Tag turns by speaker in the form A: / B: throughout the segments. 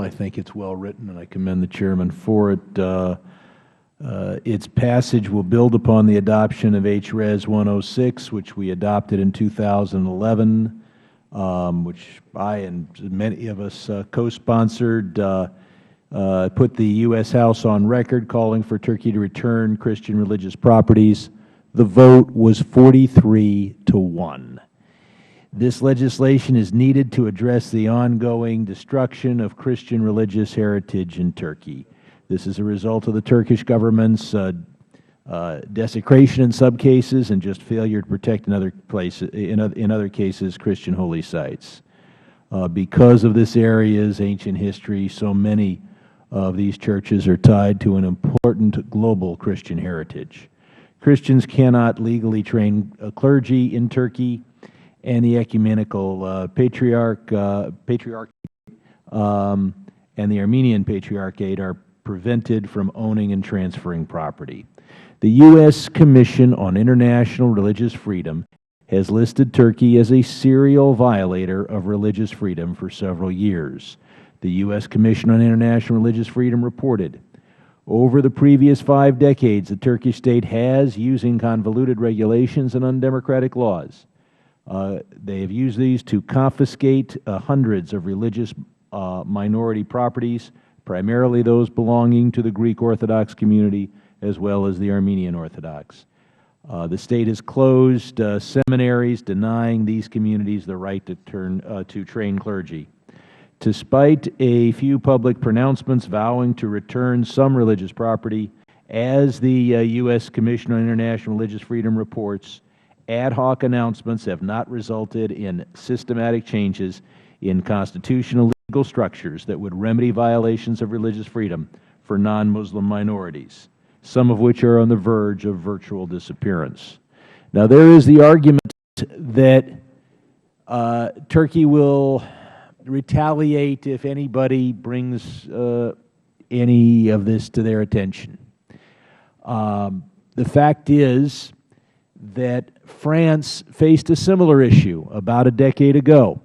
A: I think it's well written, and I commend the Chairman for it. Its passage will build upon the adoption of H-Res 106, which we adopted in 2011, which I and many of us co-sponsored. Put the U.S. House on record calling for Turkey to return Christian religious properties. The vote was 43-1. This legislation is needed to address the ongoing destruction of Christian religious heritage in Turkey. This is a result of the Turkish government's desecration in some cases and just failure to protect in other places, in other cases, Christian holy sites. Because of this area's ancient history, so many of these churches are tied to an important global Christian heritage. Christians cannot legally train clergy in Turkey, and the ecumenical patriarchate and the Armenian Patriarchate are prevented from owning and transferring property. The U.S. Commission on International Religious Freedom has listed Turkey as a serial violator of religious freedom for several years. The U.S. Commission on International Religious Freedom reported, over the previous 5 decades, the Turkish state has, using convoluted regulations and undemocratic laws, they have used these to confiscate hundreds of religious minority properties, primarily those belonging to the Greek Orthodox community as well as the Armenian Orthodox. The state has closed seminaries, denying these communities the right to train clergy. Despite a few public pronouncements vowing to return some religious property, as the U.S. Commission on International Religious Freedom reports, ad hoc announcements have not resulted in systematic changes in constitutional legal structures that would remedy violations of religious freedom for non-Muslim minorities, some of which are on the verge of virtual disappearance. Now, there is the argument that Turkey will retaliate if anybody brings any of this to their attention. The fact is that France faced a similar issue about a decade ago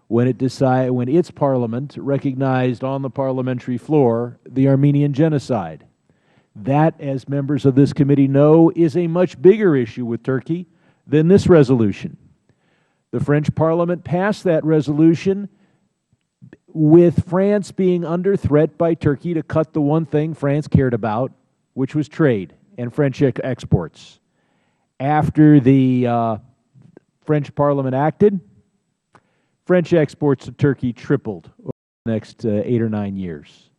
A: when its parliament recognized on the parliamentary floor the Armenian genocide. That, as members of this committee know, is a much bigger issue with Turkey than this resolution. The French parliament passed that resolution with France being under threat by Turkey to cut the one thing France cared about, which was trade and French exports. After the French parliament acted, French exports to Turkey tripled over the next 8 or 9 years.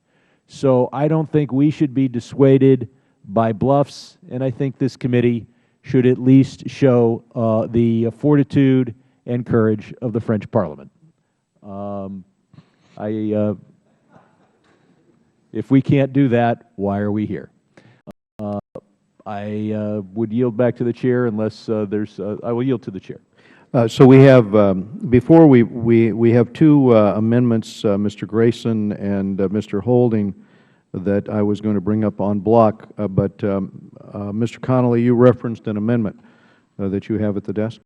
A: So I don't think we should be dissuaded by bluffs, and I think this committee should at least show the fortitude and courage of the French parliament. If we can't do that, why are we here? I would yield back to the Chair unless I will yield to the Chair.
B: So we have, before we have 2 amendments, Mr. Grayson and Mr. Holding, that I was going to bring up en bloc, but Mr. Connolly, you referenced an amendment that you have at the desk.